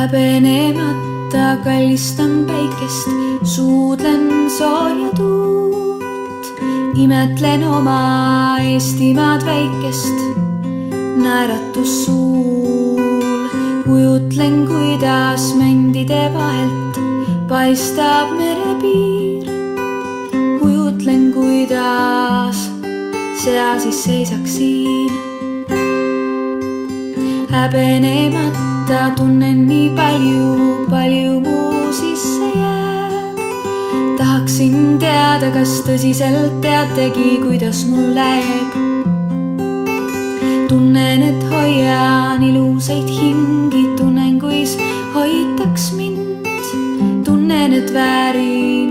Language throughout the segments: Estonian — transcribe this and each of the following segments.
häbenemata kallistan päikest, suudlen sooja tuult, imetlen oma Eestimaad väikest, naeratus suul, kujutlen, kuidas mändide vahelt paistab merepiir, kujutlen, kuidas sea siis seisaks siin. Häbenemata tunnen nii palju mu sisse jääb. Tahaksin teada, kas tõsiselt teategi, kuidas mul läheb. Tunnen, et hoian ilusaid hingi, tunnen, kuis hoitaks mind. Tunnen, et väärin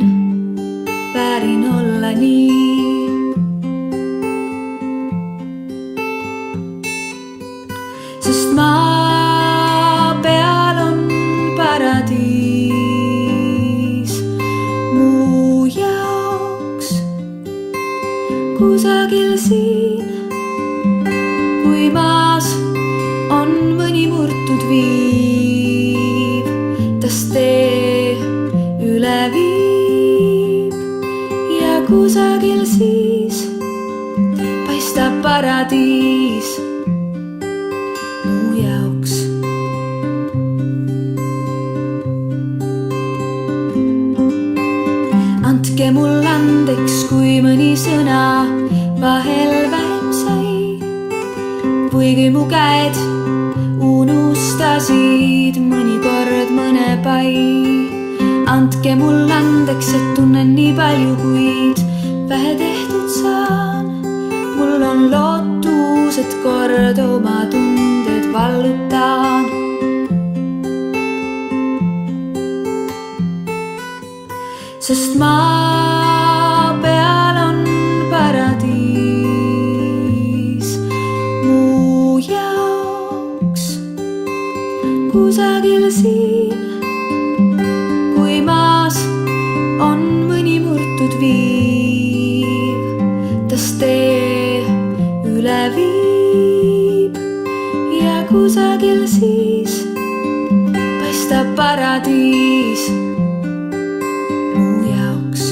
olla nii. Sest maa peal on paradiis mu jaoks kusagil siin. Kui maas on mõni murtud viib, tas tee üle viib ja kusagil siis paistab paradiis mu jaoks. Andke mul andeks, kui mõni sõna vahel vähem sai, kuigi mu käed unustasid mõnikord mõne pai. Andke mul andeks, et tunnen nii palju, kuid vähe tehtud saan. Mul on lootus, et kord oma tunded vallutan. Sest maa peal on paradiis mu jaoks kusagil siin. Kui maas on mõni murtud viib, tas tee üle viib ja kusagil siis paistab paradiis mu jaoks.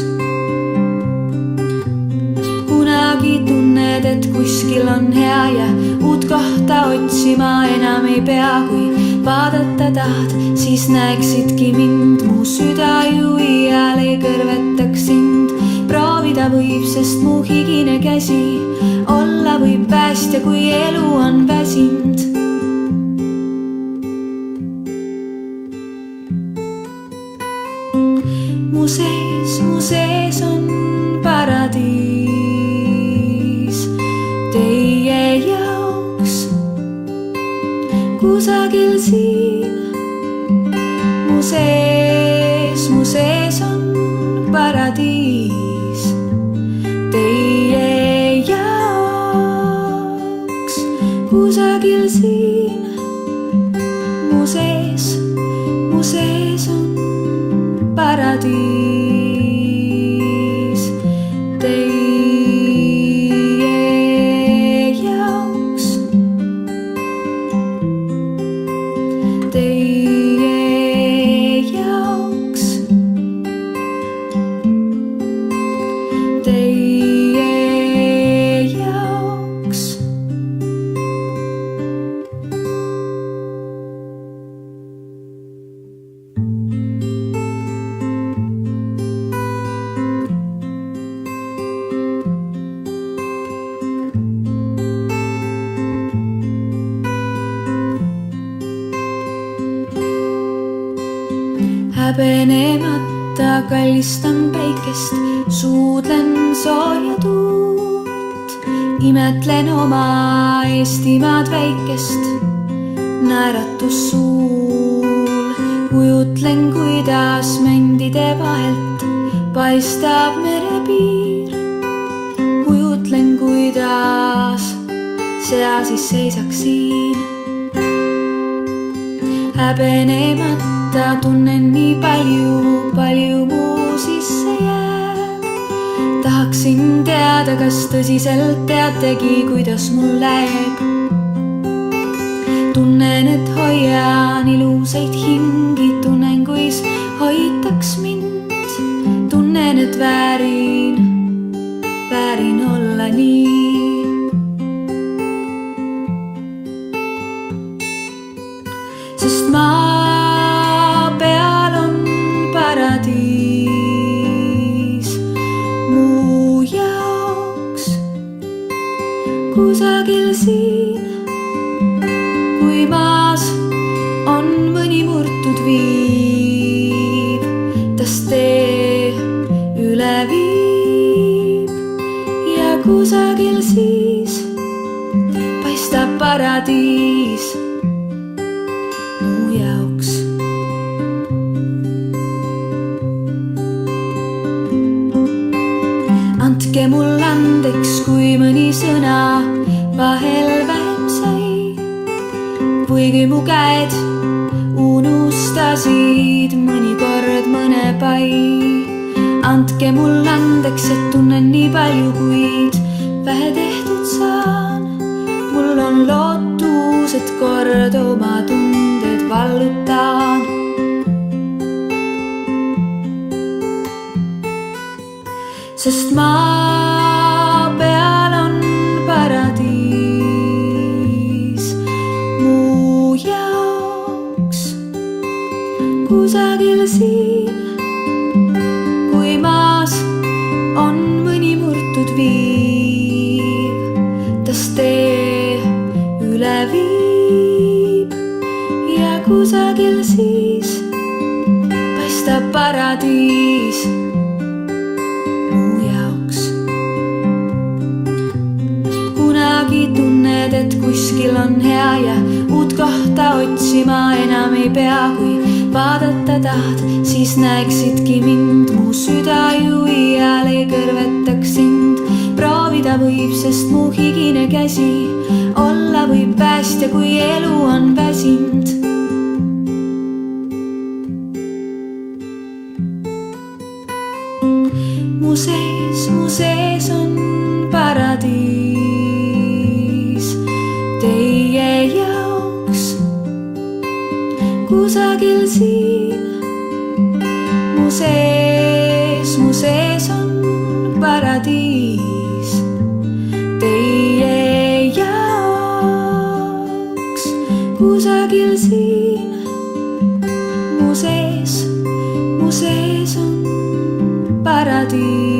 Kunagi tunned, et kuskil on hea ja uut kohta otsima enam ei pea. Kui vaadata tahad, siis näeksidki mind, mu süda ju iial ei kõrvetaks sind. Proovida võib, sest mu higine käsi olla võib päästja, kui elu on väsind. Mu sees on paradiis teie jaoks kusagil siin. Mu sees on paradiis teie jaoks kusagil siin. Mu sees on paradiis teie jaoks, teie jaoks, teie jaoks. Häbenemata kallistan päikest, suudlen sooja tuult, imetlen oma Eestimaad väikest, naeratus suul, kujutlen, kuidas mändide vahelt paistab merepiir, kujutlen, kuidas sea siis seisaks siin. Häbenemata tunnen nii palju mu sisse jääb. Tahaksin teada, kas tõsiselt teategi, kuidas mul läheb. tunnen, et hoian ilusaid hingi, tunnen, kuis hoitaks mind. Tunnen, et väärin olla nii. Sest maa peal on paradiis mu jaoks kusagil siin. Kui maas on mõni murtud viib, tas tee üle viib ja kusagil siis paistab paradiis mu jaoks. Andke mul andeks, kui mõni sõna vahel vähem sai, kuigi mu käed unustasid mõnikord mõne pai. Andke mul andeks, et tunnen nii palju, kuid vähe tehtud saan. Mul on lootus, et kord oma tunded vallutan. Sest maa peal on paradiis mu jaoks kusagil siin. Kui maas on mõni murtud viiv, tas tee üle viib ja kusagil siis paistab paradiis mu jaoks. Kunagi tunned, et kuskil on hea ja uut kohta otsima enam ei pea. Kui vaadata tahad, siis näeksidki mind. Mu süda ju iial ei kõrvetaks sind. Proovida võib, sest mu higine käsi olla võib päästja, kui elu on väsinud. Mu sees on paradiis teie jaoks kusagil siin. Mu sees on paradiis teie jaoks kusagil siin. Mu sees on paradiis.